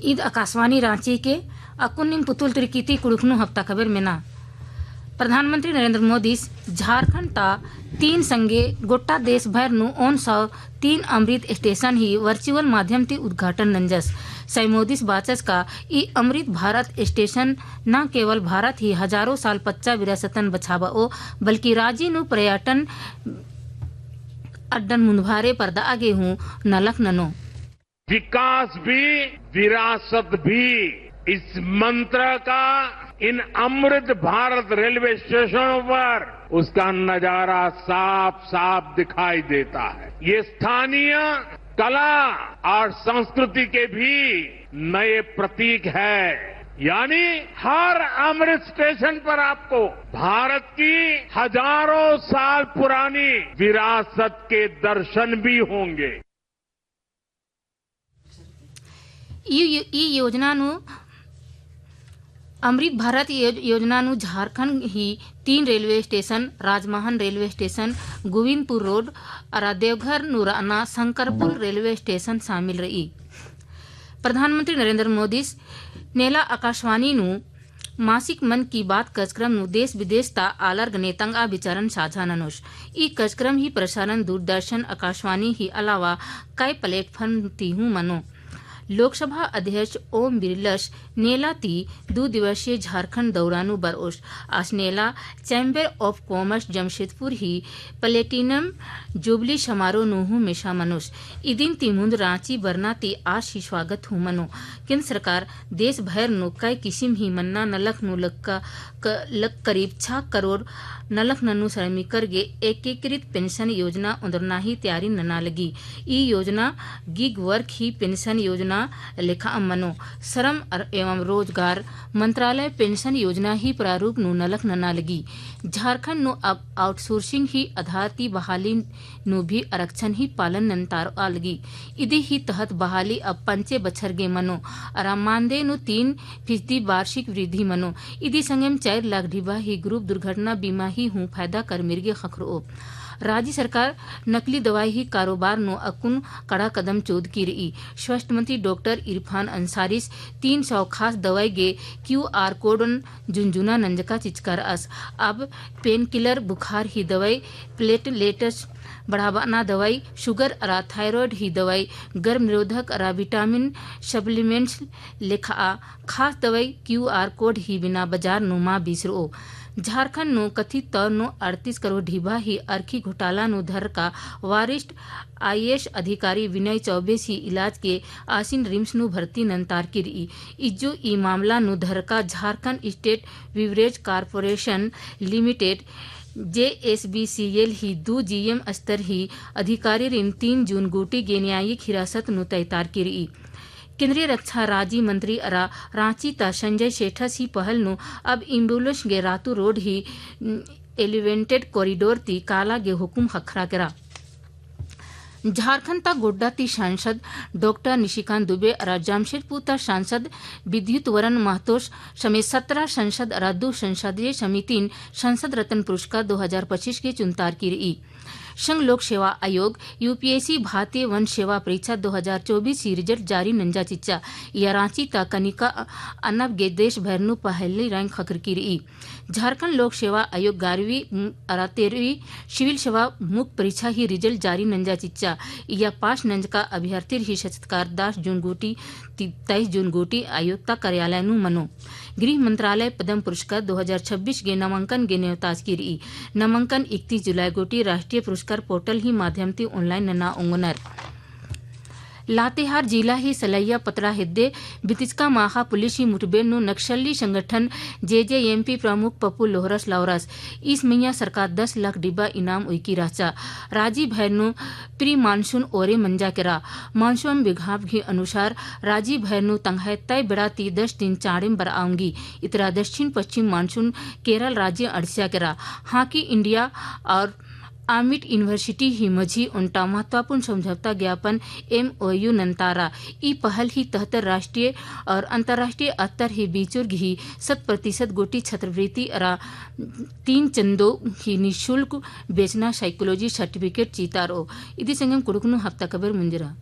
ईद आकाशवाणी रांची के अकुनिंग पुतुल त्रिकीती कुड़ुकनु हफ्ता खबर में ना प्रधानमंत्री नरेंद्र मोदी झारखंड ता 3 संगे गोटा देश भर नु 3 अमृत स्टेशन ही वर्चुअल माध्यम ते उद्घाटन नंजस मोदी बाचस का ई अमृत भारत स्टेशन न केवल भारत ही हजारों साल पच्चा विरासतन बछावा ओ बल्कि राज्य नु पर्यटन अड्डन मुंदभारे पर्दा आगे हूँ नलक ननो विकास भी विरासत भी इस मंत्र का इन अमृत भारत रेलवे स्टेशनों पर उसका नजारा साफ साफ दिखाई देता है। ये स्थानीय कला और संस्कृति के भी नए प्रतीक है। यानी हर अमृत स्टेशन पर आपको भारत की हजारों साल पुरानी विरासत के दर्शन भी होंगे। ई योजना नु अमृत भारत योजना नु झारखंड ही 3 रेलवे स्टेशन राजमहल रेलवे स्टेशन गोविंदपुर रोड और देवघर नूराना शंकरपुर रेलवे स्टेशन शामिल रही। प्रधानमंत्री नरेंद्र मोदी नेला आकाशवाणी नु मासिक मन की बात कार्यक्रम नु देश विदेश ता आलर्ग नेतंग आ विचरण साझा ननुष ई कार्यक्रम ही प्रसारण दूरदर्शन आकाशवाणी ही अलावा कई प्लेटफॉर्म ती हूँ मनो लोकसभा अध्यक्ष ओम बिरला नेला ती 2 दिवसीय झारखंड दौरानु बरोश आज नेला chamber of commerce Jamshedpur he platinum jubilee समारोह नुहू मेशा मनुष इदिन ती मुंद रांची बरना ती आज ही स्वागत हूँ मनो केंद्र सरकार देश भर नु कई किसिम ही मन्ना नलक नु लक करीब 6 करोड़ नलक नन्नु श्रमिकर गे एकीकृत पेंशन योजना उंदरना ही तैयारी नना लगी ई योजना गिग वर्क ही पेंशन योजना लेखा मनो श्रम एवं रोजगार मंत्रालय पेंशन योजना ही प्रारूप नु नलक नना लगी झारखंड नु अब आउटसोर्सिंग ही आधार ती बहाली नु भी आरक्षण ही पालन नंतार लगी इदी ही तहत बहाली अब 5 बछर गे मनो और मानदेय नु 3% वार्षिक वृद्धि मनो इदी संगम 4 लाख ढिबा ही ग्रुप दुर्घटना बीमा ही हूँ फायदा कर मिर्गे खखरो राज्य सरकार नकली दवाई ही कारोबार नो अकुन कड़ा कदम चोद की रही स्वास्थ्य मंत्री डॉक्टर इरफान अंसारिस 300 खास दवाई गे QR कोड झुंझुना नंजका चिचकार अस अब पेन किलर बुखार ही दवाई प्लेटलेट्स बढ़ावाना दवाई शुगर अरा थायराइड ही दवाई गर्भ निरोधक अरा विटामिन सप्लीमेंट्स लेखा खास दवाई QR कोड ही बिना बाजार नुमा बिसरो झारखंड नो कथित तौर नो 38 करोड़ ढीबा ही अर्खी घोटाला नो धर का वरिष्ठ IAS अधिकारी विनय चौबे सी इलाज के आसिन रिम्स नु भर्ती नंतार की रही इज्जो ई मामला नु धर का Jharkhand estate beverage corporation limited JSBCL ही 2 GM स्तर ही अधिकारी रिन 3 जून गोटी गे न्यायिक हिरासत नु तैतार की रही केंद्रीय रक्षा राज्य मंत्री अरा रांची ता संजय सेठस ही पहल नु अब एम्बुलेंस गे रातू रोड ही एलिवेटेड कॉरिडोर ती काला गे हुकुम खखरा करा झारखंड ता गोड्डा ती सांसद डॉक्टर निशिकांत दुबे और जमशेदपुर ता सांसद विद्युत वरण महतो समेत 17 संसद और 2 संसदीय समिति संसद रत्न पुरस्कार 2025 के चुनतार की रही संघ लोक सेवा आयोग UPSC भारतीय वन सेवा परीक्षा 2024 की रिजल्ट जारी नंजा चिच्चा या रांची ता कनिका अनब गे देश भरनु पहली रैंक खकर की रही झारखंड लोक सेवा आयोग 11वीं और 13वीं सिविल सेवा मुख्य परीक्षा ही रिजल्ट जारी नंजा चिच्चा या 5 नंज का अभ्यर्थी ही सत्कार 10 जून गोटी 23 जून गोटी आयुक्ता कार्यालय नु मनो गृह मंत्रालय पद्म पुरस्कार 2026 गे नामांकन गे नेवताज की रही नामांकन 31 जुलाई गोटी राष्ट्रीय पुरस्कार पोर्टल ही माध्यम ती ऑनलाइन नना ओंगनर लातेहार जिला ही सलैया पतरा हिद्दे बितिचका माहा पुलिस ही मुठभेड़ नु नक्सली संगठन JJMP प्रमुख पप्पू लोहरस लावरस इस मैया सरकार 10 लाख डिब्बा इनाम उइकी राचा राजी भैरनु प्री मानसून ओरे मंजा केरा मानसून विभाग के अनुसार राजी भैरनु तंगहाय तय बेड़ा ती 10 दिन चाड़िम बर आऊंगी इतरा दक्षिण पश्चिम मानसून केरल राज्य अड़सिया केरा हाकी इंडिया और आमिट यूनिवर्सिटी ही मझी उनटा महत्वपूर्ण समझौता ज्ञापन MOU नंतारा ई पहल ही तहत राष्ट्रीय और अंतर्राष्ट्रीय स्तर ही बीचुर्ग ही 100% गोटी छात्रवृत्ति और 3 चंदो ही निःशुल्क बेचना साइकोलॉजी सर्टिफिकेट चीतारो इदी संगम कुड़ुकनु हफ्ता खबर मुंजरा।